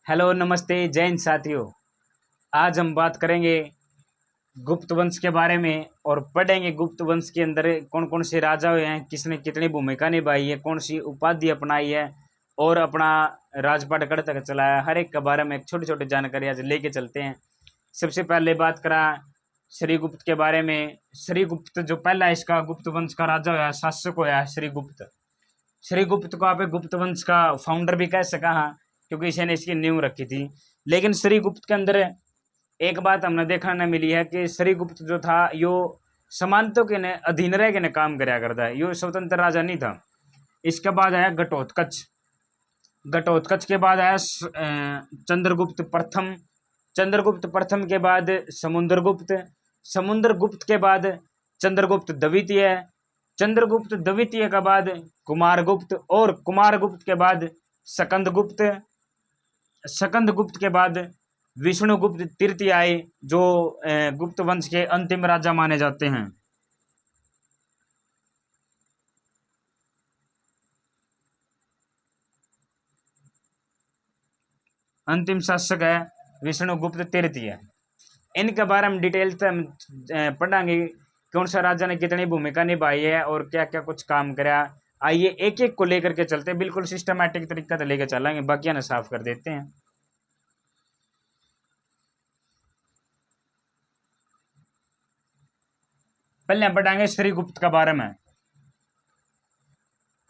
Hello, नमस्ते, जय हिंद साथियों। आज हम बात करेंगे गुप्त वंश के बारे में और पढ़ेंगे गुप्त वंश के अंदर कौन कौन से राजा हुए हैं, किसने कितनी भूमिका निभाई है, कौन सी उपाधि अपनाई है और अपना राजपाट कब तक चलाया। हर एक के बारे में एक छोटी छोटी जानकारी आज लेके चलते हैं। सबसे पहले बात करा श्रीगुप्त के बारे में। श्रीगुप्त जो पहला इसका गुप्त वंश का राजा हुआ, शासक हुआ श्रीगुप्त। श्रीगुप्त को आप गुप्त वंश का फाउंडर भी कह सका, हाँ, क्योंकि इसी ने इसकी नींव रखी थी। लेकिन श्रीगुप्त के अंदर एक बात हमने देखने मिली है कि श्रीगुप्त जो था यो सामंतों के ने अधीन रह के ने काम कराया करता है, यो स्वतंत्र राजा नहीं था। इसके बाद आया घटोत्कच। घटोत्कच के बाद आया चंद्रगुप्त प्रथम। चंद्रगुप्त प्रथम के बाद समुद्रगुप्त। समुद्रगुप्त के बाद चंद्रगुप्त द्वितीय। चंद्रगुप्त द्वितीय के बाद कुमारगुप्त और कुमारगुप्त के बाद सकंदगुप्त। सकंदगुप्त के बाद विष्णुगुप्त तृतीय आए, जो गुप्त वंश के अंतिम राजा माने जाते हैं। अंतिम शासक है विष्णुगुप्त तृतीय। इनके बारे में डिटेल से हम पढ़ेंगे, कौन सा राजा ने कितनी भूमिका निभाई है और क्या क्या कुछ काम करा। आइए एक एक को लेकर के चलते हैं, बिल्कुल सिस्टमैटिक तरीका से लेकर चलेंगे, बाकी ना साफ कर देते हैं। पहले हम पढ़ेंगे श्रीगुप्त के बारे में।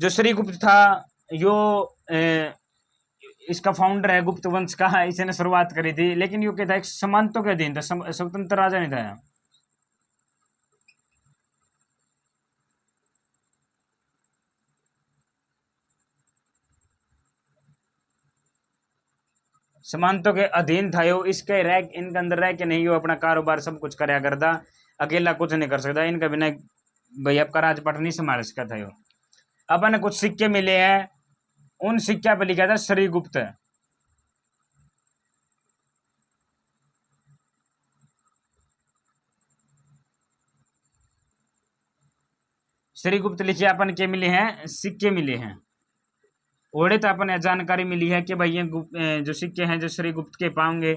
जो श्रीगुप्त था यो इसका फाउंडर है गुप्त वंश का, इसने शुरुआत करी थी, लेकिन यो क्या था, एक सामंतों के अधीन था, स्वतंत्र राजा नहीं था। सामंतों के अधीन था यो, इसके रह इनके अंदर रह के नहीं यो अपना कारोबार सब कुछ कराया करता, अकेला कुछ नहीं कर सकता, इनका बिना भाई आपका राजपाट नहीं संभाल सका था यो। अपन कुछ सिक्के मिले हैं, उन सिक्का पे लिखा था श्रीगुप्त। श्रीगुप्त लिखे अपन के मिले हैं, सिक्के मिले हैं। ओढ़े तो अपन जानकारी मिली है कि भाई ये जो सिक्के हैं जो श्रीगुप्त के पाओगे,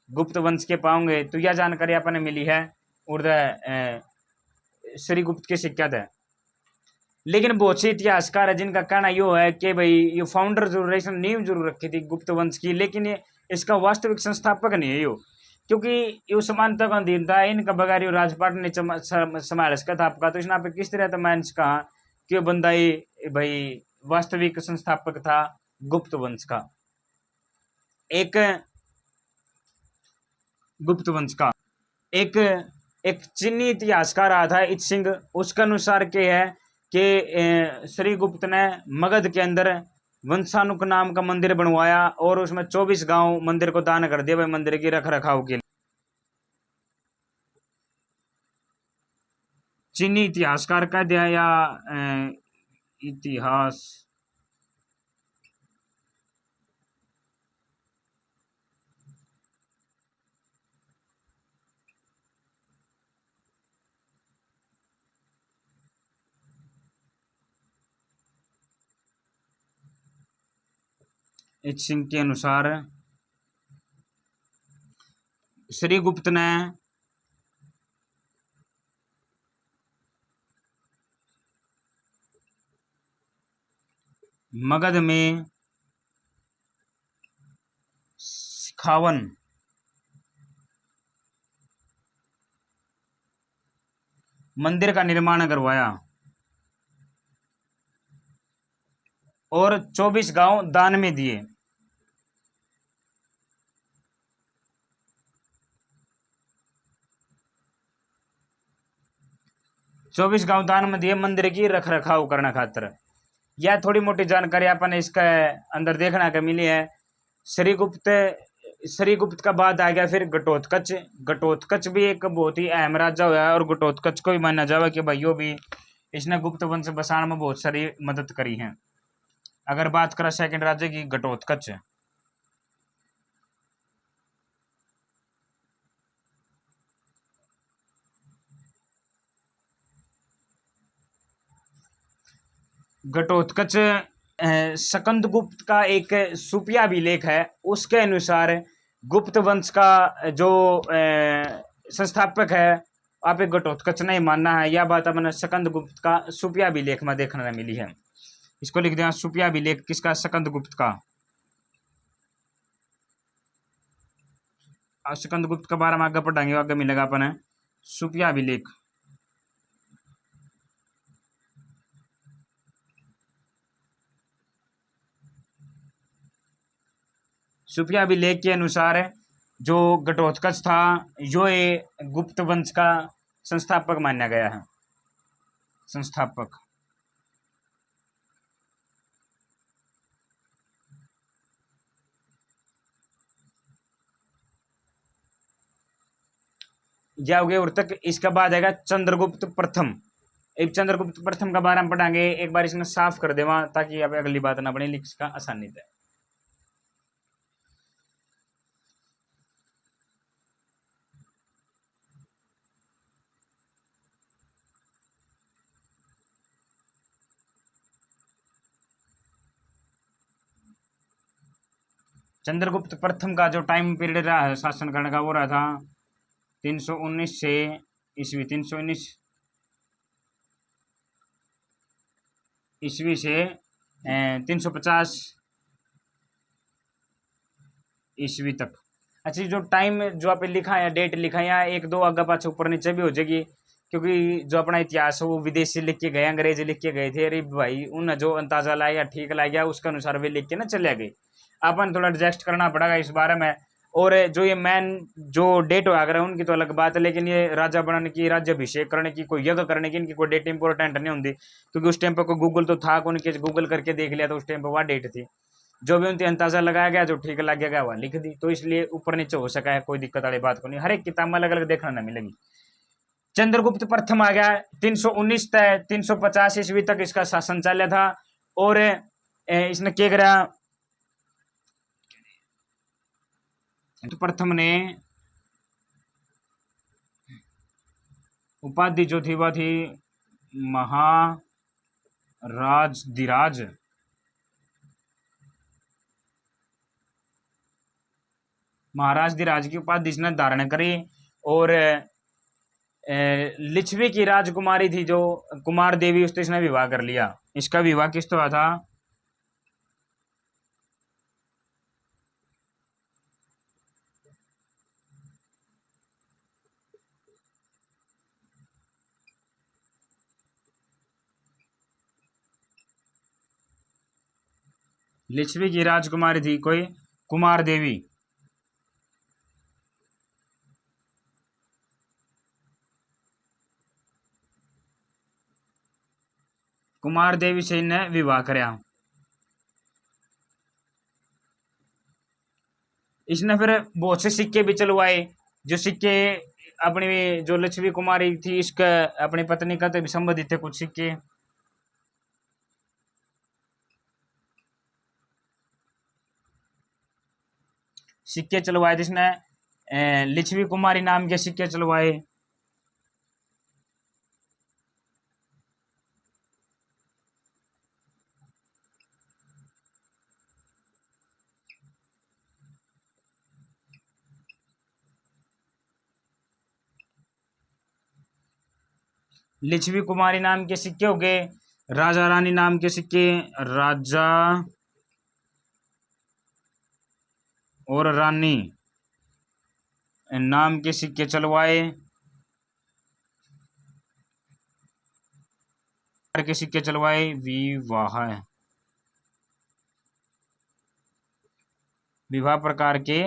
गुप्त वंश के पाओगे, तो यह जानकारी अपन मिली है और श्रीगुप्त के सिक्का थे। लेकिन बहुत से इतिहासकार है जिनका कहना यो है कि भाई ये फाउंडर जरूर है, इसने नींव जरूर रखी थी गुप्त वंश की, लेकिन ये इसका वास्तविक संस्थापक नहीं है यो, क्योंकि यो समानता का अधीन था, इनका बगैर यो राजपाट ने संभाल सका था आपका। तो इसने आप किस तरह मैं कहा कि बंदा ये भाई वास्तविक संस्थापक था गुप्त वंश का, एक गुप्त वंश का। एक एक चीनी इतिहासकार आया था इत सिंह, उसके अनुसार के है कि श्रीगुप्त ने मगध के अंदर वंशानुक नाम का मंदिर बनवाया और उसमें 24 गांव मंदिर को दान कर दिया भाई, मंदिर की रख रखाव के लिए। चीनी इतिहासकार कह दिया या इतिहास इत सिंह के अनुसार श्रीगुप्त ने मगध में सिखावन मंदिर का निर्माण करवाया और 24 गांव दान में दिए। चौबीस गांव दान में दिए मंदिर की रख रखाव करने खातर। यह थोड़ी मोटी जानकारी अपन इसके अंदर देखना का मिली है। श्रीगुप्त श्रीगुप्त का बाद आ गया फिर घटोत्कच। घटोत्कच भी एक बहुत ही अहम राजा हुआ है और घटोत्कच को भी माना जाए कि भाइयों भी इसने गुप्त वंश बसाने में बहुत सारी मदद करी है। अगर बात करें सेकंड राज्य की, घटोत्कच। घटोत्कच स्कंदगुप्त का एक सुपिया अभिलेख है, उसके अनुसार गुप्त वंश का जो संस्थापक है आप एक घटोत्कच नहीं मानना है। यह बात अपने स्कंदगुप्त का सुपिया अभिलेख में देखने मिली है। इसको लिख दें, सुपिया अभिलेख किसका? स्कंदगुप्त का। स्कंदगुप्त के बारे में आगे पढ़ेंगे, आगे मिलेगा अपन सुपिया अभिलेख। सुपिया अभिलेख के अनुसार जो घटोत्कच था जो ये गुप्त वंश का संस्थापक माना गया है। संस्थापक जाओगे और तक। इसके बाद आएगा चंद्रगुप्त प्रथम। एक चंद्रगुप्त प्रथम का बारे में पढ़ाएंगे, एक बार इसमें साफ कर देवा ताकि अब अगली बात ना बने, इसका आसानी है। चंद्रगुप्त प्रथम का जो टाइम पीरियड रहा है शासन करने का वो रहा था 319 से ईस्वी 319 ईस्वी से 350 ईस्वी तक। अच्छा, जो टाइम जो आप लिखा है, डेट लिखा है, यहाँ एक दो आगे पाछे ऊपर नीचे भी हो जाएगी, क्योंकि जो अपना इतिहास है वो विदेशी लिख के गए, अंग्रेज लिख के गए थे। अरे भाई उन्हें जो अंदाजा लाया ठीक लाया उसके अनुसार वे लिख के ना चले गए। अपन थोड़ा एडजस्ट करना पड़ेगा इस बारे में। और जो ये मेन जो डेट अगर उनकी तो अलग बात है, लेकिन ये राजा बनाने की, राज्याभिषेक करने की, कोई यज्ञ करने की इनकी कोई डेट इंपॉर्टेंट नहीं होती, क्योंकि उस टाइम पर कोई गूगल तो था कौन, के गूगल करके देख लिया तो उस टाइम पर वह डेट थी। जो भी उनकी अंदाजा लगाया गया, जो ठीक लग गया वह लिख दी, तो इसलिए ऊपर नीचे हो सका है, कोई दिक्कत वाली बात को नहीं। हर एक किताब में अलग अलग देखना ना मिलेगी। चंद्रगुप्त प्रथम आ गया 319 तक 350 ईस्वी तक इसका शासन चला था। और इसने क्या करा, तो प्रथम ने उपाधि जो थी वह थी महाराजधिराज। महाराजधिराज की उपाधि इसने धारण करी। और लिच्छवी की राजकुमारी थी जो कुमार देवी, उससे इसने विवाह कर लिया। इसका विवाह किस तरह था? लिच्छवी की राजकुमारी थी कोई कुमार देवी। कुमार देवी से इन्हें विवाह कराया। इसने फिर बहुत से सिक्के भी चलवाए, जो सिक्के अपनी जो लक्ष्मी कुमारी थी इसका अपनी पत्नी का तो भी संबंधित थे कुछ सिक्के। सिक्के चलवाए जिसने लिच्छवी कुमारी नाम के सिक्के चलवाए। लिच्छवी कुमारी नाम के सिक्के हो गए। राजा रानी नाम के सिक्के, राजा और रानी नाम के सिक्के चलवाए। के सिक्के चलवाए। विवाह विवाह प्रकार के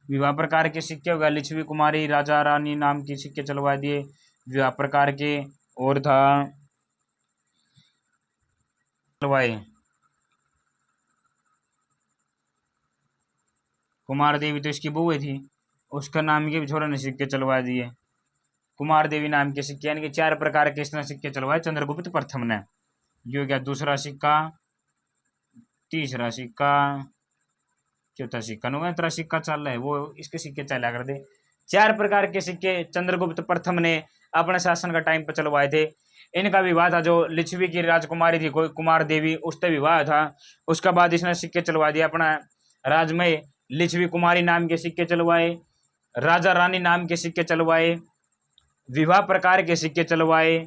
विवाह प्रकार के सिक्के होगा। लिच्छवी कुमारी राजा रानी नाम के सिक्के चलवा दिए विवाह प्रकार के। और था चलवाए कुमार देवी तो इसकी बहू थी, उसका नाम के भी छोरा ने सिक्के चलवा दिए। कुमार देवी नाम के सिक्के, यानी कि 4 प्रकार के इसने सिक्के चलवाए चंद्रगुप्त प्रथम ने। ये हो गया दूसरा सिक्का, तीसरा सिक्का, चौथा सिक्का। नो तरह सिक्का चल रहा है वो इसके सिक्के चला कर दे। 4 प्रकार के सिक्के चंद्रगुप्त प्रथम ने अपने शासन का टाइम पर चलवाए थे। इनका विवाह था, जो लिच्छवी की राजकुमारी थी कोई कुमार देवी, उससे विवाह था। उसके बाद इसने सिक्के चलवा दिए अपना राजमय, लिच्छवी कुमारी नाम के सिक्के चलवाए, राजा रानी नाम के सिक्के चलवाए, विवाह प्रकार के सिक्के चलवाए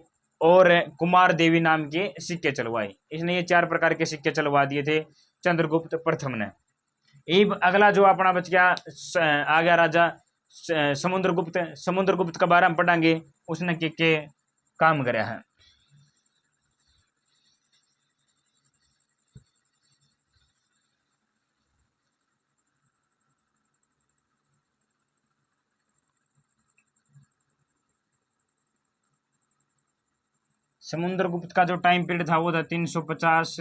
और कुमार देवी नाम के सिक्के चलवाए। इसने ये 4 प्रकार के सिक्के चलवा दिए थे चंद्रगुप्त प्रथम ने। अगला जो अपना बच गया आ गया राजा समुद्रगुप्त। समुद्रगुप्त के बारे में पढ़ांगे, उसने के काम कराया है। समुद्रगुप्त का जो टाइम पीरियड था वो था 350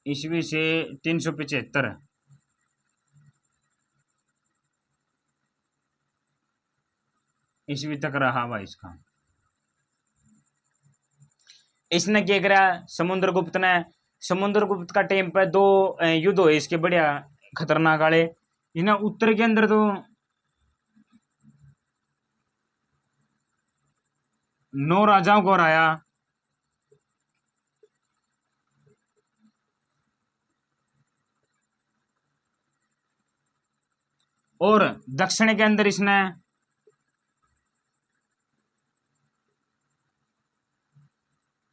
ईस्वी से 375 ईस्वी तक रहा हुआ इसका। इसने क्या करा समुद्रगुप्त ने, समुद्रगुप्त का टाइम पर 2 युद्ध हुए इसके बढ़िया खतरनाक वाले। इन्हें उत्तर के अंदर तो 9 राजाओं को हराया और दक्षिण के अंदर इसने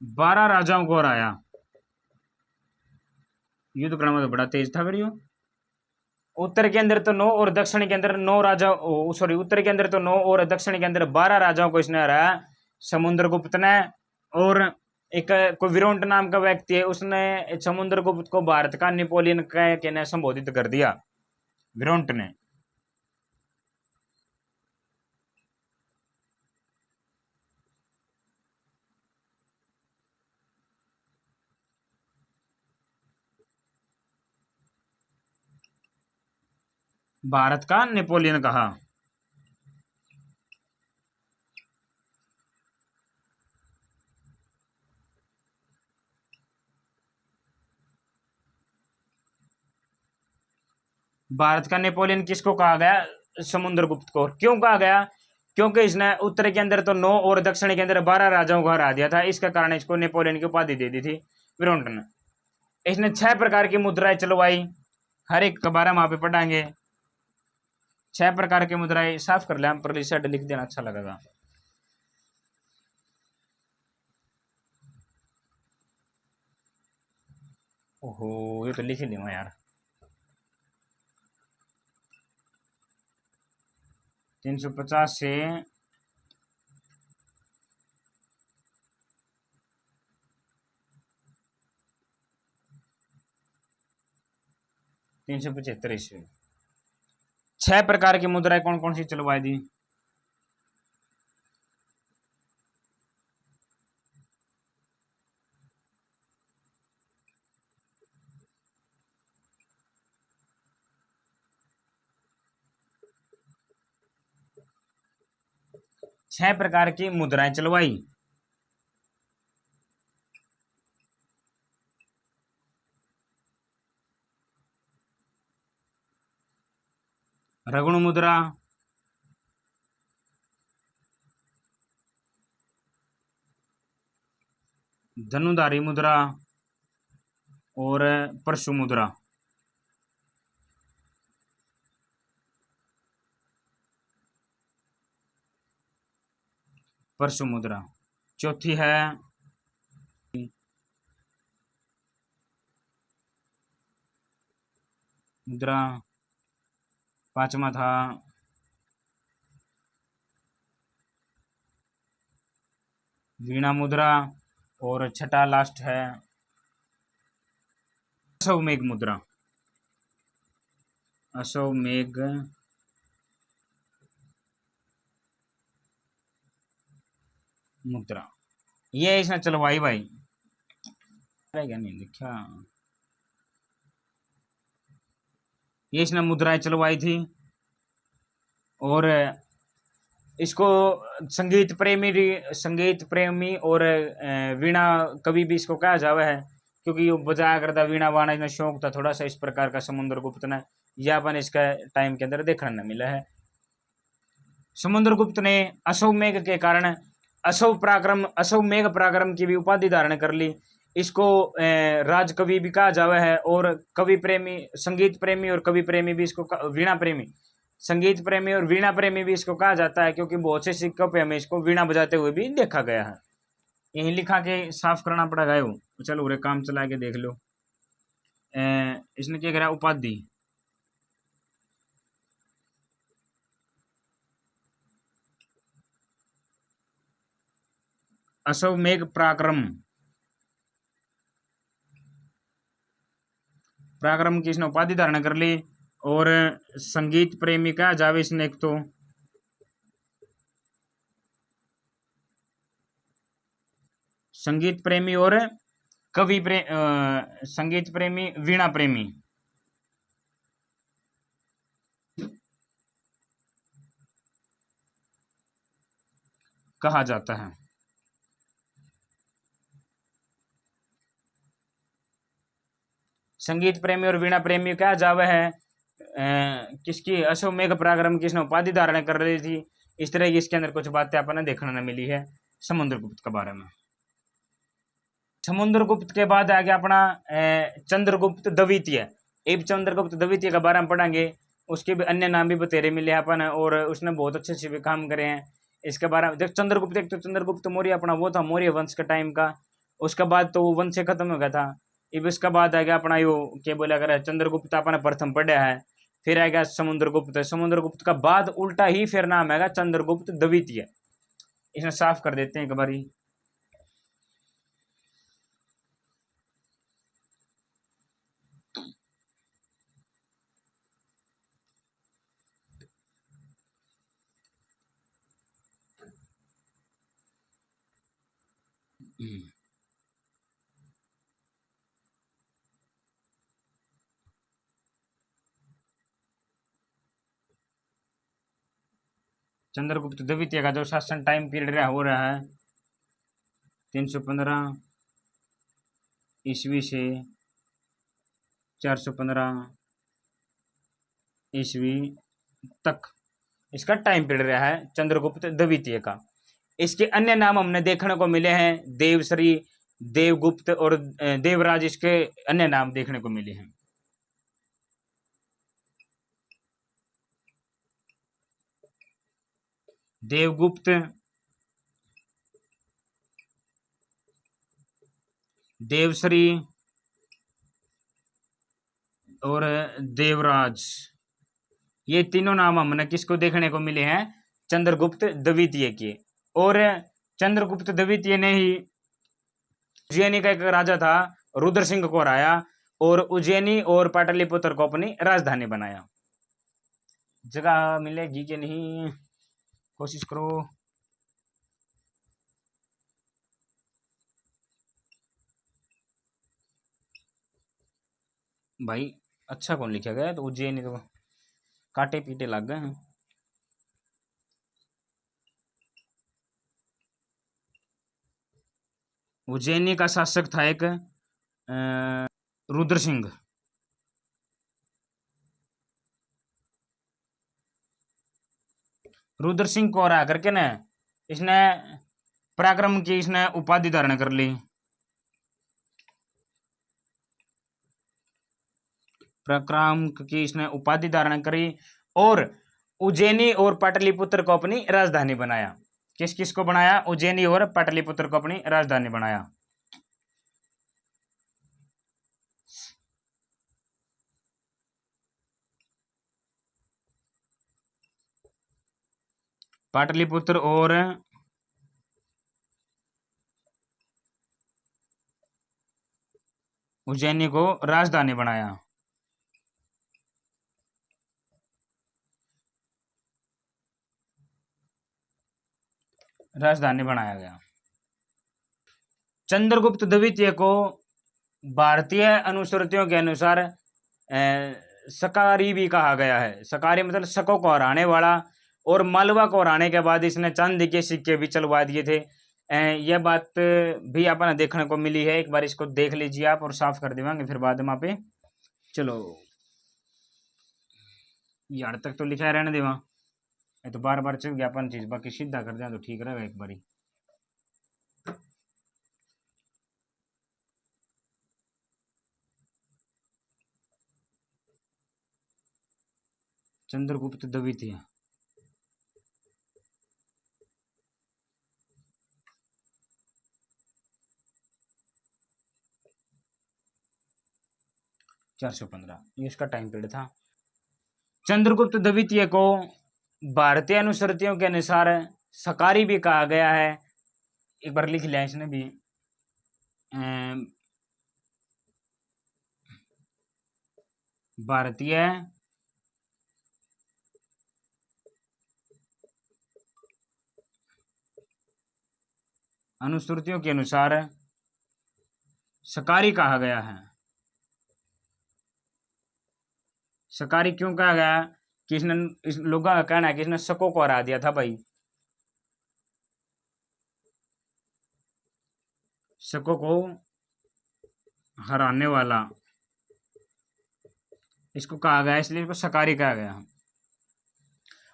12 राजाओं को हराया। युद्ध क्रम तो बड़ा तेज था वीडियो। उत्तर के अंदर तो 9 और दक्षिण के अंदर 9 राजा, सॉरी उत्तर के अंदर तो 9 और दक्षिण के अंदर 12 राजाओं को इसने हराया समुद्रगुप्त ने। और एक कोई विरोंट नाम का व्यक्ति है, उसने समुद्रगुप्त को भारत का नेपोलियन का कहना संबोधित कर दिया विरोंट ने। भारत का नेपोलियन कहा। भारत का नेपोलियन किसको कहा गया? समुद्रगुप्त को। क्यों कहा गया? क्योंकि इसने उत्तर के अंदर तो 9 और दक्षिण के अंदर 12 राजाओं को हरा दिया था, इसका कारण इसको नेपोलियन की उपाधि दे दी थी विरोंट ने। इसने 6 प्रकार की मुद्राएं चलवाई, हर एक के बारे में वहां पे पढ़ाएंगे। 6 प्रकार की मुद्राएं साफ कर ले, हम पर लिख देना अच्छा लगेगा। ओहो ये तो लिख ही लिया यार। 350 से 375 ईस्वी। 6 प्रकार की मुद्राएं कौन कौन सी चलवाई दी? छह प्रकार की मुद्राएं चलवाई। रगुण मुद्रा, धनुधारी मुद्रा और परशु मुद्रा। परशु मुद्रा चौथी है मुद्रा। पांचवा था वीणा मुद्रा और छठा लास्ट है अश्वमेघ मुद्रा। अश्वमेघ मुद्रा ये इसने चलवाई भाई, क्या नहीं देखा। ये इसने मुद्राएं चलवाई थी और इसको संगीत प्रेमी और वीणा कवि भी इसको कहा जावा है, क्योंकि वो बजाया करता वीणा वाणा में शौक था थोड़ा सा इस प्रकार का समुद्रगुप्त ने, यह अपन इसका टाइम के अंदर देखने न मिला है। समुद्रगुप्त ने अश्वमेघ के कारण अश्वमेघ पराक्रम की भी उपाधि धारण कर ली। इसको राजकवि भी कहा जावा है, और कवि प्रेमी, संगीत प्रेमी और कवि प्रेमी भी इसको, वीणा प्रेमी, संगीत प्रेमी और वीणा प्रेमी भी इसको कहा जाता है, क्योंकि बहुत से सिक्कों पे हमें इसको वीणा बजाते हुए भी देखा गया है। यही लिखा के साफ करना पड़ेगा यो। चलो उरे काम चला के देख लो। इसने क्या करा, उपाधि अश्वमेघ पराक्रम की इसने उपाधि धारण कर ली। और संगीत प्रेमी का जावे इसने, एक तो संगीत प्रेमी और संगीत प्रेमी, वीणा प्रेमी कहा जाता है। संगीत प्रेमी और वीणा प्रेमी कहा जावे है किसकी, अश्वमेघ पराक्रम की इसने उपाधि धारण कर रही थी। इस तरह की इसके अंदर कुछ बातें अपन देखने न मिली है समुद्रगुप्त के बारे में। समुद्रगुप्त के बाद आ गया अपना चंद्रगुप्त द्वितीय। एक चंद्रगुप्त द्वितीय के बारे में पढ़ेंगे। उसके भी अन्य नाम भी बतेरे मिले अपन, और उसने बहुत अच्छे से भी काम करे हैं। इसके बारे में देख, चंद्रगुप्त, एक तो चंद्रगुप्त मौर्य अपना वो था मौर्य वंश के टाइम का। उसके बाद तो वो वंश से खत्म हो गया था। अब इसके बाद आ गया अपना यो क्या बोला कर, चंद्रगुप्त अपने प्रथम पढ़ा है। फिर आ गया समुद्रगुप्त। समुद्रगुप्त का बाद उल्टा ही फिर नाम आएगा चंद्रगुप्त द्वितीय। इसमें साफ कर देते हैं एक बारी। चंद्रगुप्त द्वितीय का जो शासन टाइम पीरियड हो रहा है 315 ईस्वी से 415 ईस्वी तक इसका टाइम पीरियड रहा है चंद्रगुप्त द्वितीय का। इसके अन्य नाम हमने देखने को मिले हैं, देवश्री, देवगुप्त और देवराज, इसके अन्य नाम देखने को मिले हैं। देवगुप्त, देवश्री और देवराज, ये तीनों नाम हमने किसको देखने को मिले हैं, चंद्रगुप्त द्वितीय के। और चंद्रगुप्त द्वितीय ने ही उज्जैनी का एक राजा था रुद्र सिंह को हराया, और उज्जैनी और पाटलिपुत्र को अपनी राजधानी बनाया। जगह मिलेगी कि नहीं, कोशिश करो। भाई अच्छा कौन लिखा गया, तो उज्जैनी तो काटे पीटे लग गए हैं। उज्जैनी का शासक था एक रुद्र सिंह। रुद्र सिंह को हरा करके न इसने पराक्रम की इसने उपाधि धारण कर ली। पराक्रम की इसने उपाधि धारण करी, और उज्जैनी और पाटलिपुत्र को अपनी राजधानी बनाया। किस किस को बनाया, उज्जैनी और पाटलिपुत्र को अपनी राजधानी बनाया। पाटलिपुत्र और उज्जैनी को राजधानी बनाया। राजधानी बनाया गया। चंद्रगुप्त द्वितीय को भारतीय अनुश्रुतियों के अनुसार सकारी भी कहा गया है। सकारी मतलब शकों को हराने वाला, और मालवा को हराने के बाद इसने चांदी के सिक्के भी चलवा दिए थे। यह बात भी अपन देखने को मिली है। एक बार इसको देख लीजिए आप, और साफ कर देवांगे फिर बाद में पे। चलो यार तक तो लिखा है, रहने देवा, ये तो बार बार चल गया अपन चीज, बाकी सीधा कर दिया तो ठीक रहेगा एक बारी। चंद्रगुप्त द्वितीय। 415 ये इसका टाइम पीरियड था। चंद्रगुप्त द्वितीय को भारतीय अनुश्रुतियों के अनुसार सकारी भी कहा गया है। एक बार लिख लिया इसने भी। भारतीय अनुश्रुतियों के अनुसार सकारी कहा गया है। सकारी क्यों कहा गया कि इसने, इस लोगों का कहना है कि इसने शकों को हरा दिया था भाई, शकों को हराने वाला इसको कहा गया, इसलिए इसको सकारी कहा गया।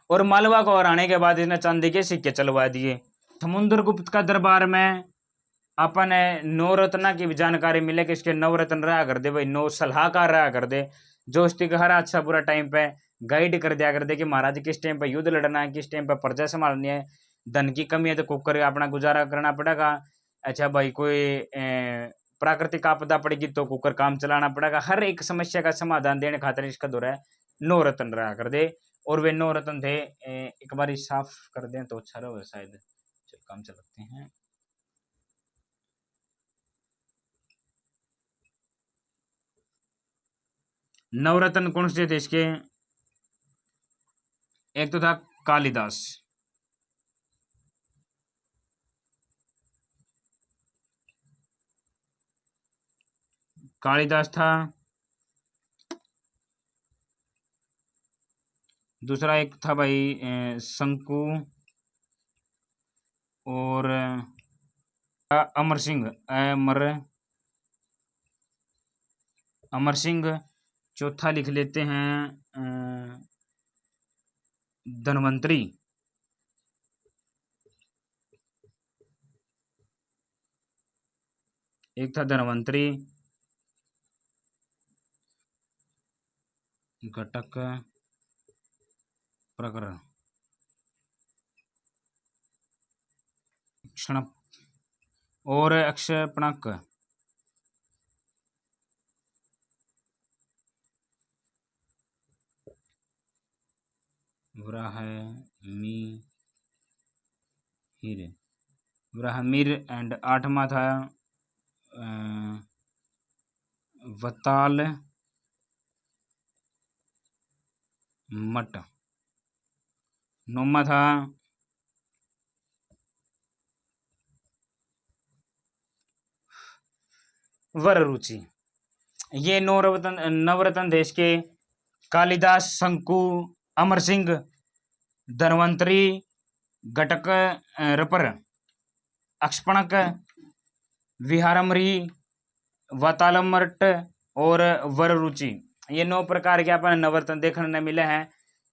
और मालवा को हराने के बाद इसने चांदी के सिक्के चलवा दिए। समुद्रगुप्त का दरबार में अपन नवरत्ना की भी जानकारी मिले कि इसके नवरत्न रहा कर दे भाई, नौ सलाहकार रहा कर दे, जो उसके हर अच्छा बुरा टाइम पे गाइड कर दिया कर दे कि महाराज किस टाइम पे युद्ध लड़ना है, किस टाइम पे प्रजा संभालनी है, धन की कमी है तो कुकर अपना गुजारा करना पड़ेगा, अच्छा भाई कोई प्राकृतिक आपदा पड़ेगी तो कुकर काम चलाना पड़ेगा, हर एक समस्या का समाधान देने खातिर इसका दौर है नवरत्न रहा कर दे। और वे नवरत्न थे, एक बार साफ कर दें तो अच्छा रहेगा शायद। चल काम चलाते हैं। नवरत्न कौन से थे इसके? एक तो था कालिदास, कालिदास था। दूसरा एक था भाई शंकु, और अमर सिंह, अमर सिंह। चौथा लिख लेते हैं धनवंतरी। एक था धनवंतरी, घटक प्रकरण, क्षण और अक्षपणक। ब्राह्मीर एंड आठवां था वताल मठ। नौमा था वर रुचि। ये नवरत्न देश के कालिदास, शंकु, अमर सिंह, धनवंतरी, घटक रपर, अक्षपणक, विहारमरी, वातालमर्ट और वररुचि, ये 9 प्रकार के अपन नवरत्न देखने मिले हैं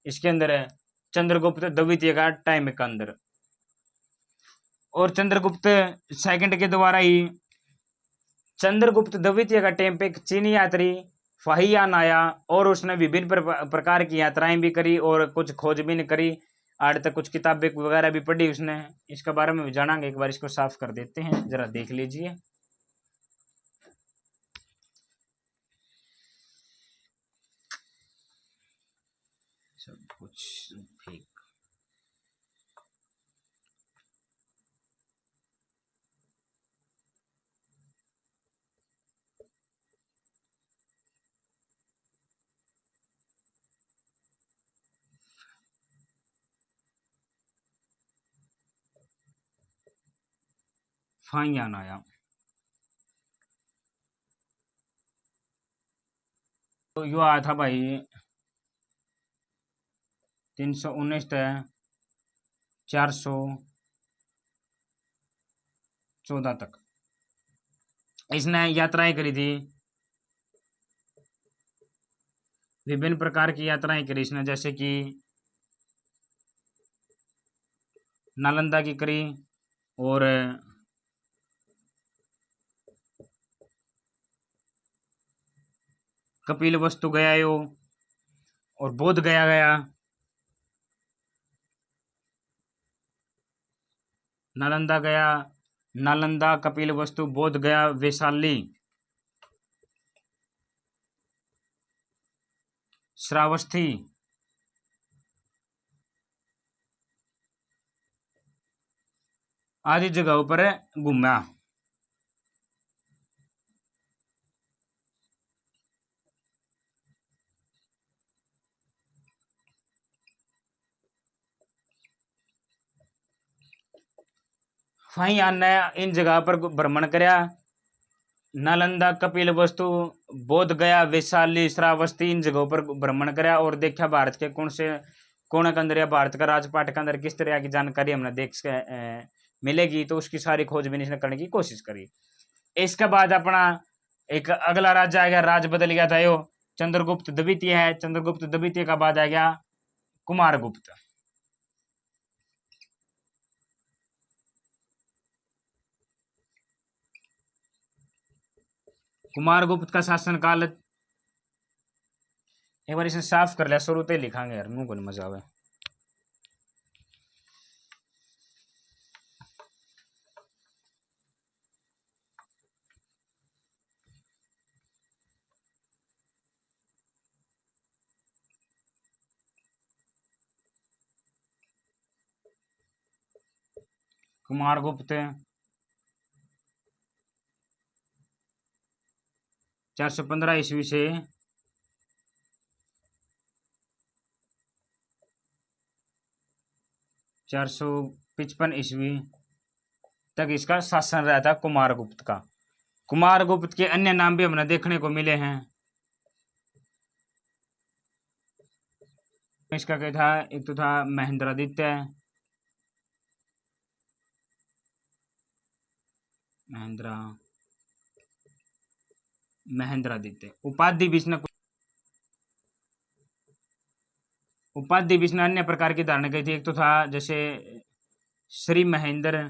इसके अंदर चंद्रगुप्त द्वितीय का टाइम के अंदर। और चंद्रगुप्त सेकंड के द्वारा ही चंद्रगुप्त द्वितीय का टाइम पे एक चीनी यात्री फाहियान आया और उसने विभिन्न प्रकार की यात्राएं भी करी और कुछ खोजबीन करी, आज तक कुछ किताबें वगैरह भी पढ़ी उसने, इसके बारे में भी जानेंगे। एक बार इसको साफ कर देते हैं, जरा देख लीजिए। सब कुछ फेक। फाहियान आया तो यो आया था भाई 319 तक 414 तक इसने यात्राएं करी थी। विभिन्न प्रकार की यात्राएं करी इसने, जैसे कि नालंदा की करी, और कपिल वस्तु गया यो, और बोध गया गया। नालंदा गया, नालंदा, कपिल वस्तु, बोध गया, वैशाली, श्रावस्ती, आदि जगहों पर घूमा। वहीं आने इन जगह पर भ्रमण करया। नालंदा, कपिल वस्तु, बोध गया, वैशाली, श्रावस्ती, इन जगहों पर भ्रमण करया और देखा भारत के कौन से कोने के अंदर या भारत का राजपाट के अंदर किस तरह की जानकारी हमें मिलेगी, तो उसकी सारी खोजबीन इसने करने की कोशिश करी। इसके बाद अपना एक अगला राज्य आ गया, राज बदल गया था यो, चंद्रगुप्त द्वितीय है। चंद्रगुप्त द्वितीय का बाद आ गया कुमारगुप्त। कुमारगुप्त का शासनकाल, एक बार इसे साफ कर लिया, शुरू से लिखांगे यार, मुंह को मजा आवे। कुमारगुप्त 415 ईस्वी से 455 ईस्वी तक इसका शासन रहा था कुमारगुप्त का। कुमारगुप्त के अन्य नाम भी हमें देखने को मिले हैं। इसका क्या था, एक तो था महेंद्रादित्य, महेंद्रादित्य। उपाधि विष्णु अन्य प्रकार की धारण की थी। एक तो था जैसे श्री महेंद्र,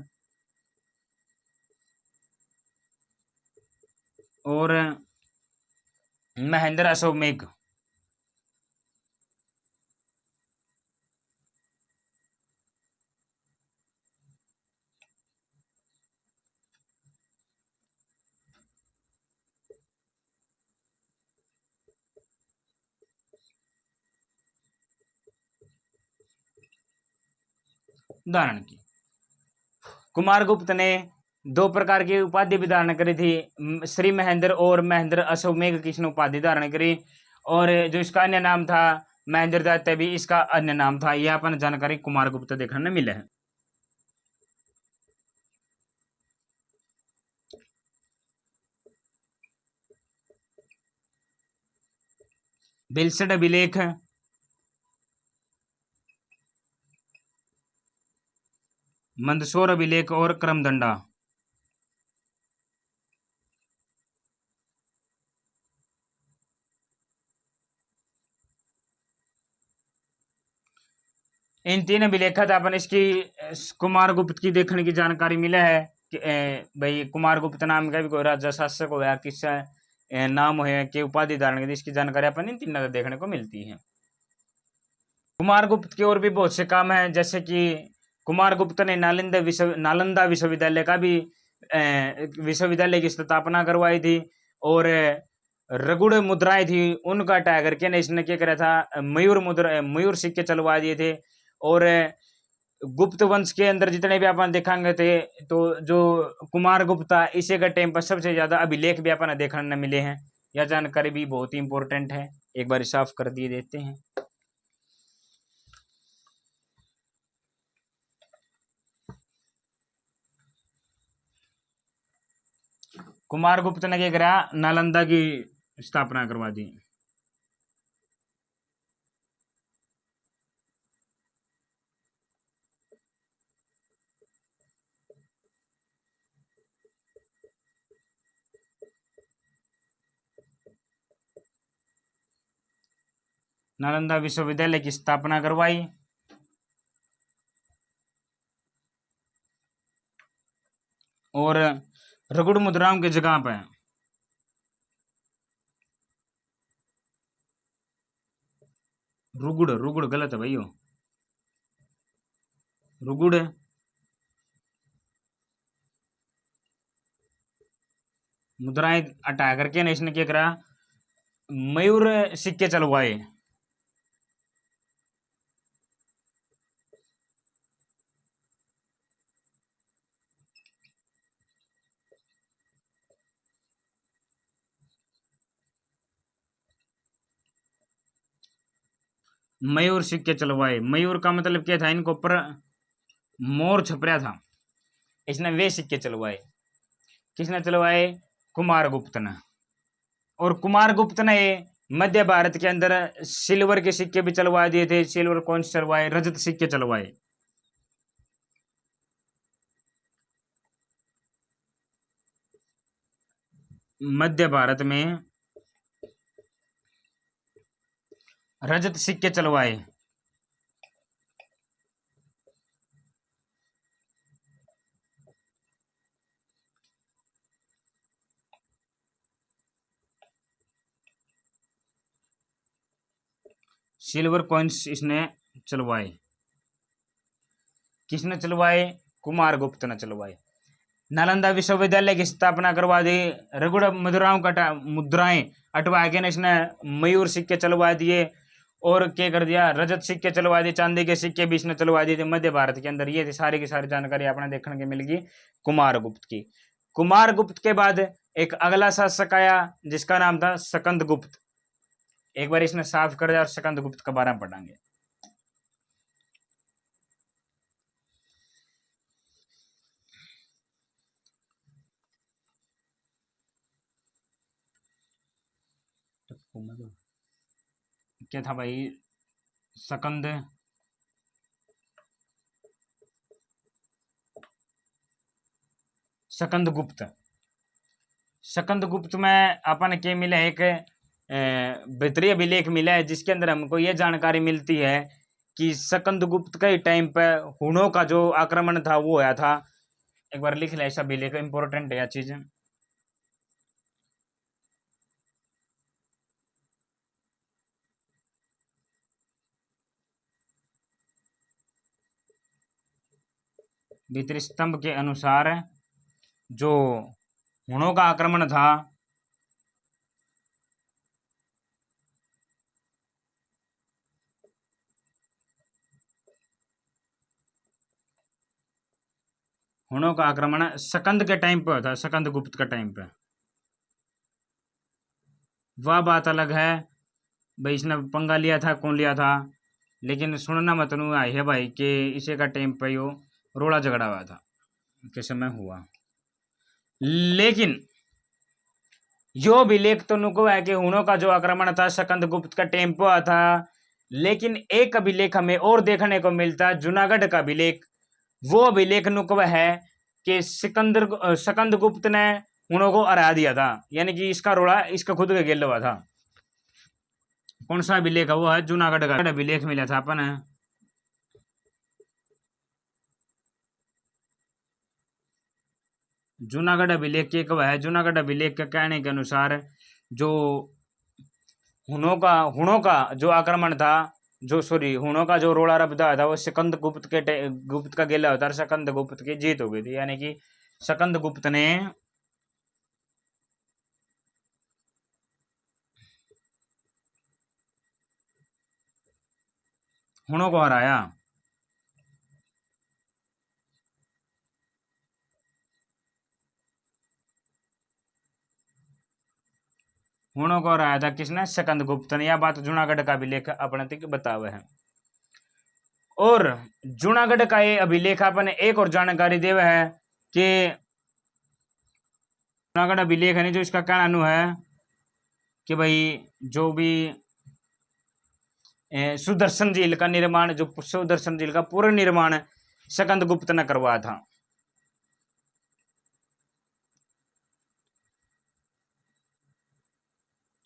और महेंद्र अश्वमेघ। धारण की कुमारगुप्त ने दो प्रकार की उपाधि भी धारण करी थी, श्री महेंद्र और महेंद्र अश्वमेघ की इसने उपाधि धारण करी, और जो इसका अन्य नाम था महेंद्र दत्त भी इसका अन्य नाम था। यह अपन जानकारी कुमारगुप्त देखने में मिले है। बिलसड अभिलेख, मंदसौर अभिलेख और क्रमदंडा। इन तीन अभिलेखा अपन इसकी कुमारगुप्त की देखने की जानकारी मिला है कि भाई कुमारगुप्त नाम का भी कोई राजा शासक हो या किसका नाम है कि उपाधि धारण की, इसकी जानकारी अपन इन तीन देखने को मिलती है। कुमारगुप्त के और भी बहुत से काम हैं, जैसे कि कुमारगुप्त ने नालंदा विश्वविद्यालय का भी विश्वविद्यालय की स्थापना करवाई थी, और रगुड़ मुद्राएं थी उनका टाइगर के ने इसने क्या करा था, मयूर सिक्के चलवा दिए थे। और गुप्त वंश के अंदर जितने भी अपन देखेंगे थे, तो जो कुमार गुप्ता इसी का टाइम पर सबसे ज्यादा अभिलेख भी अपन देखने मिले हैं। यह जानकारी भी बहुत ही इंपॉर्टेंट है, एक बार साफ कर दिए देते हैं। कुमारगुप्त ने क्या करा, नालंदा की स्थापना करवा दी। नालंदा विश्वविद्यालय की स्थापना करवाई। और रगुड़ मुद्राओं की जगह पे रुगुड़, रुगुड़ गलत है भाइयों, रुगुड़ मुद्राएं हटा करके ना इसने क्या करा, मयूर सिक्के चलवाए। मयूर सिक्के चलवाए, मयूर का मतलब क्या था, इनके ऊपर मोर छप रहा था, इसने वे सिक्के चलवाए। किसने चलवाए? कुमारगुप्त ने। और कुमारगुप्त ने मध्य भारत के अंदर सिल्वर के सिक्के भी चलवा दिए थे, सिल्वर कॉइन्स चलवाए, रजत सिक्के चलवाए। मध्य भारत में रजत सिक्के चलवाए। सिल्वर कॉइन्स इसने चलवाए। किसने चलवाए? कुमारगुप्त ने चलवाए। नालंदा विश्वविद्यालय की स्थापना करवा दी। रगुड़ मुद्राओं का मुद्राएं हटवा के इसने मयूर सिक्के चलवा दिए। और क्या कर दिया? रजत सिक्के चलवा दिए, चांदी के सिक्के भी इसने चलवा दिए थे मध्य भारत के अंदर। ये थी सारी की सारी जानकारी आपने देखने की मिलेगी कुमारगुप्त की। कुमारगुप्त के बाद एक अगला शासक आया जिसका नाम था सकंदगुप्त। एक बार इसने साफ कर दिया और सकंदगुप्त के बारे में पढ़ाएंगे। क्या था भाई? सकंद सकंदगुप्त। सकंदगुप्त में अपन के मिला एक बेहतरीन अभिलेख मिला है जिसके अंदर हमको ये जानकारी मिलती है कि सकंदगुप्त के टाइम पे हुणों का जो आक्रमण था वो होया था। एक बार लिख ले, ऐसा अभिलेख इंपॉर्टेंट है यह चीज। भीतरी स्तंभ के अनुसार जो हुणों का आक्रमण था हुणों का आक्रमण सकंद के टाइम पे था, सकंदगुप्त के टाइम पे। वह बात अलग है भाई इसने पंगा लिया था कौन लिया था, लेकिन सुनना मतलब आई है भाई कि इसे का टाइम पे यो रोड़ा झगड़ा हुआ था के समय हुआ। लेकिन यो अभिलेख तो नुको है कि हुणों का जो आक्रमण था सकंदगुप्त का टाइम पे हुआ था। लेकिन एक अभिलेख हमें और देखने को मिलता है, जूनागढ़ का अभिलेख। वो अभिलेख नुकवा है कि सकंदगुप्त ने हुणों को हरा दिया था, यानी कि इसका रोड़ा इसका खुद का गेल हुआ था। कौन सा अभिलेख है? वो है जूनागढ़ का अभिलेख मिला था अपन। जूनागढ़ अभिलेख के कब है? जूनागढ़ अभिलेख के कहने के अनुसार जो हुणों का जो आक्रमण था, जो सॉरी हुणों का जो रोड़ा रबदा था वो सकंद गुप्त का गेला होता है। सकंद गुप्त की जीत हो गई थी, यानी कि सकंद गुप्त ने हुणों को हराया। हुणों को हराया था किसने? सकंद गुप्त ने। यह बात जूनागढ़ का अभिलेख अपने तक बतावे है। और जूनागढ़ का ये अभिलेख अपने एक और जानकारी देवे है कि जूनागढ़ अभिलेख है जो इसका कहना नु है कि भाई जो भी सुदर्शन झील का निर्माण, जो सुदर्शन झील का पूरा निर्माण सकंद गुप्त ने करवाया था।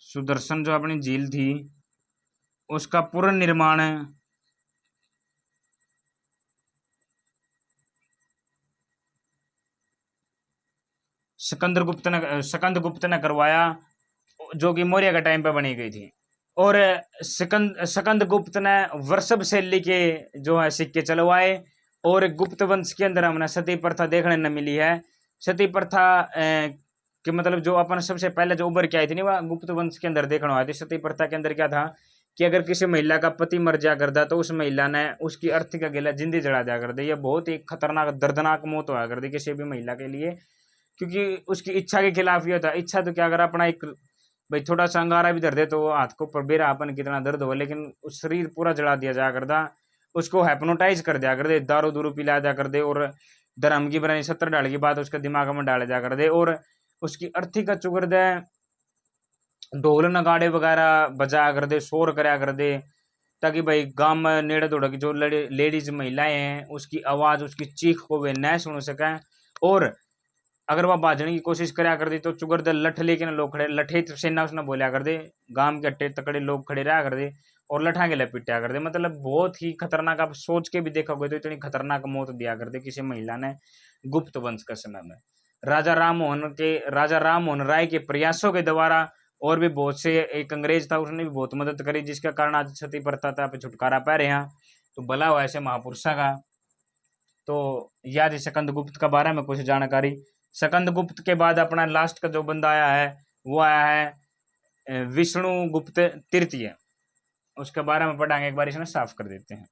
सुदर्शन जो अपनी झील थी उसका पुनर्निर्माण सिकंदगुप्त ने करवाया, जो कि मौर्य के टाइम पे बनी गई थी। और सिकंदगुप्त ने वृषभ शैली के जो है सिक्के चलवाए। और गुप्त वंश के अंदर हमने सती प्रथा देखने न मिली है। सती प्रथा कि मतलब जो अपन सबसे पहले जो उभर के आई थी नहीं, वह गुप्त वंश के अंदर देखने आई थी। सती प्रथा के अंदर क्या था कि अगर किसी महिला का पति मर जाया करता तो उस महिला ने उसकी अर्थी का गला जिंदी जला दिया करते। यह बहुत ही खतरनाक दर्दनाक मौत हुआ करती किसी भी महिला के लिए, क्योंकि उसकी इच्छा के खिलाफ ही होता। इच्छा तो क्या, अगर अपना एक भाई थोड़ा सा अंगारा भी धर दे तो हाथ को पर बेरा अपन कितना दर्द हो, लेकिन उस शरीर पूरा जला दिया जाया करता। उसको हेप्नोटाइज कर दिया कर दे, दारू दूरू पिला दिया कर दे, और धर्म की बनाई 70 डाल की बात उसके दिमाग में डाल दिया कर दे, और उसकी अर्थी का चुगर दे, ढोल नगाड़े वगैरह बजा कर दे, शोर कराया कर दे, ताकि भाई गांव में नेड़े दौड़ की जो लेडीज महिलाएं हैं उसकी आवाज उसकी चीख को वे न सुन सकें। और अगर वह बाजने की कोशिश करा कर दी तो चुगर दे लठ लेके लोग खड़े, लठे सेना उसने बोलिया कर दे, गांव के अट्टे तकड़े लोग खड़े रहा कर दे और लठा के लपेटा कर दे। मतलब बहुत ही खतरनाक, आप सोच के भी देखोगे तो इतनी खतरनाक मौत दिया कर दे किसी महिला ने गुप्त वंश के समय में। राजा राम मोहन राय के प्रयासों के द्वारा, और भी बहुत से, एक अंग्रेज था उसने भी बहुत मदद करी, जिसका कारण आज सती प्रथा था पे छुटकारा पा रहे हैं। तो भला हुआ ऐसे महापुरुषा का। तो याद स्कंदगुप्त का बारे में कुछ जानकारी। स्कंदगुप्त के बाद अपना लास्ट का जो बंदा आया है वो आया है विष्णुगुप्त तृतीय। उसके बारे में पढ़ाएंगे, एक बार इसमें साफ कर देते हैं।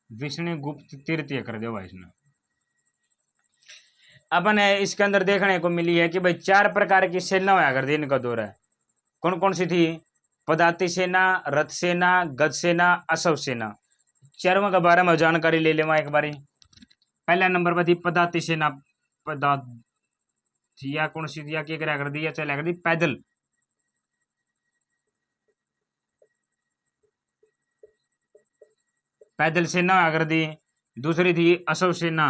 विष्णुगुप्त तृतीय कर दो भाई इसमें। अपन इसके अंदर देखने को मिली है कि भाई 4 प्रकार की सेना हुआ करती इनका दौर है। कौन कौन सी थी? पदाति सेना, रथ सेना, गज सेना, अश्व सेना। चारों के बारे में जानकारी ले ले एक बारी। पहला नंबर पर थी पदाति सेना। पदातिया कौन सी दिया, क्या करा कर दिया, चला कर दी पैदल। पैदल सेना कर दी। दूसरी थी अश्व सेना।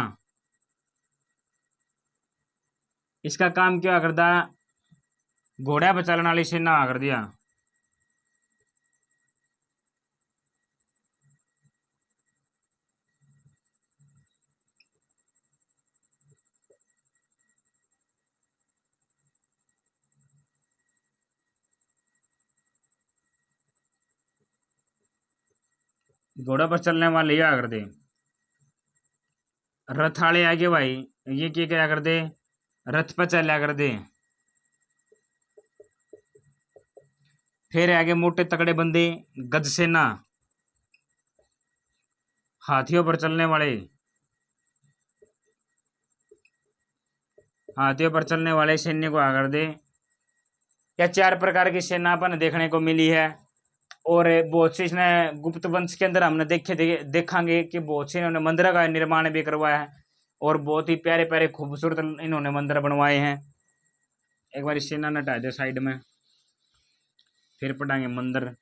इसका काम क्या करता? घोड़ा पर चलने वाली सेना कर दिया। घोड़ा पर चलने वाले क्या कर दे? रथ वाले आगे भाई, ये क्या कर दे? रथ पर चला कर दे। फिर आगे मोटे तगड़े बंदे, गज सेना, हाथियों पर चलने वाले। हाथियों पर चलने वाले सैन्य को आकर दे। या 4 प्रकार की सेना अपन देखने को मिली है। और बहुत से इसने गुप्त वंश के अंदर हमने देखांगे कि बहुत से इन्होंने मंदिर का निर्माण भी करवाया है, और बहुत ही प्यारे प्यारे खूबसूरत इन्होंने मंदिर बनवाए हैं। एक बार सेना न हटा दे साइड में, फिर पढ़ाएंगे मंदिर।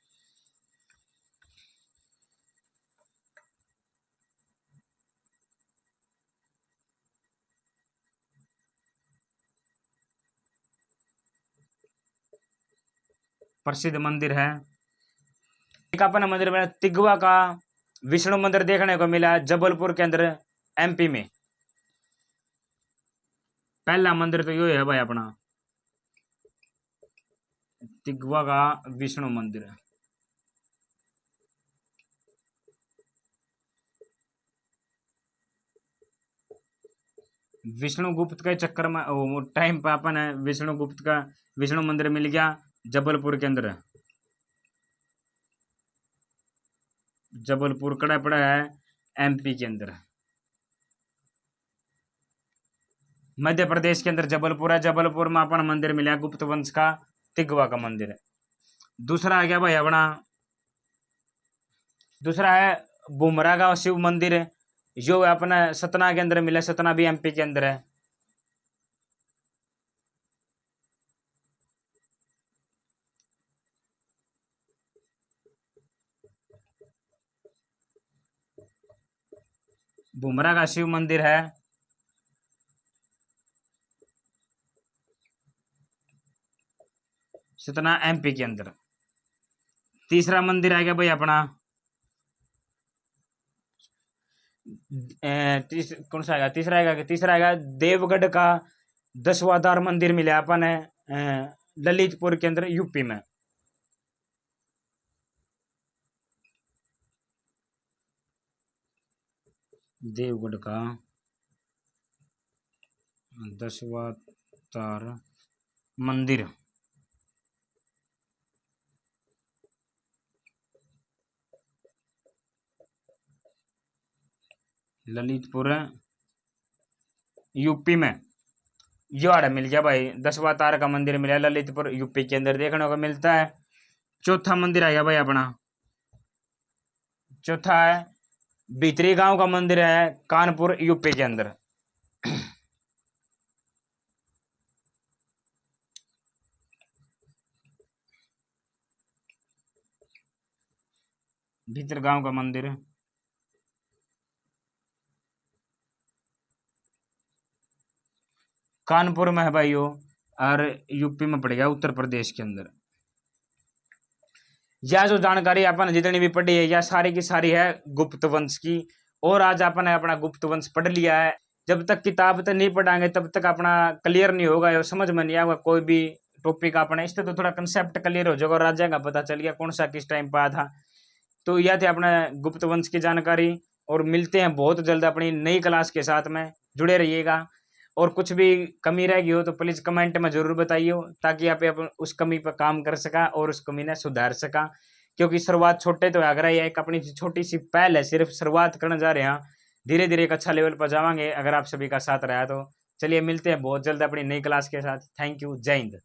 प्रसिद्ध मंदिर है एक अपन मंदिर में तिगवा का विष्णु मंदिर देखने को मिला है जबलपुर के अंदर, एमपी में। पहला मंदिर तो यो है भाई अपना तिगवा का विष्णु मंदिर। विष्णुगुप्त के चक्कर में टाइम पे अपन है विष्णुगुप्त का विष्णु मंदिर मिल गया जबलपुर के अंदर। जबलपुर कड़ा पड़ा है एमपी के अंदर, मध्य प्रदेश के अंदर जबलपुर है। जबलपुर में अपन मंदिर मिला गुप्त वंश का तिगवा का मंदिर है। दूसरा आ गया भाई अपना, दूसरा है बुमरा का शिव मंदिर है, जो अपना सतना के अंदर मिला। सतना भी एमपी के अंदर है। बुमरा का शिव मंदिर है सतना एमपी के अंदर। तीसरा मंदिर आएगा भाई अपना कौन सा आएगा, तीसरा आएगा देवगढ़ का 10वां द्वार मंदिर मिला अपन है ललितपुर के अंदर यूपी में। देवगढ़ का 10वां द्वार मंदिर ललितपुर यूपी में। युआड़ मिल गया भाई, 10वां तार का मंदिर मिला ललितपुर यूपी के अंदर देखने को मिलता है। चौथा मंदिर आएगा भाई अपना, चौथा है भीतरी गांव का मंदिर है कानपुर यूपी के अंदर। भीतर गांव का मंदिर कानपुर में है भाई वो, और यूपी में पड़ेगा उत्तर प्रदेश के अंदर। यह जो जानकारी अपन जितनी भी पढ़ी है यह सारी की सारी है गुप्त वंश की। और आज अपन ने अपना गुप्त वंश पढ़ लिया है। जब तक किताब तक नहीं पढ़ाएंगे तब तक अपना क्लियर नहीं होगा, या समझ में नहीं आएगा कोई भी टॉपिक अपने, इससे तो थोड़ा कंसेप्ट क्लियर हो जाएगा और राजा का पता चल गया कौन सा किस टाइम पे आया था। तो यह थे अपना गुप्त वंश की जानकारी। और मिलते हैं बहुत जल्द अपनी नई क्लास के साथ में, जुड़े रहिएगा। और कुछ भी कमी रहेगी हो तो प्लीज कमेंट में जरूर बताइए, ताकि आप उस कमी पर काम कर सका और उस कमी ने सुधार सका। क्योंकि शुरुआत छोटे तो अगर ये एक अपनी छोटी सी पहल है, सिर्फ शुरुआत करने जा रहे हैं, धीरे धीरे एक अच्छा लेवल पर जावांगे अगर आप सभी का साथ रहा तो। चलिए मिलते हैं बहुत जल्द अपनी नई क्लास के साथ। थैंक यू, जय हिंद।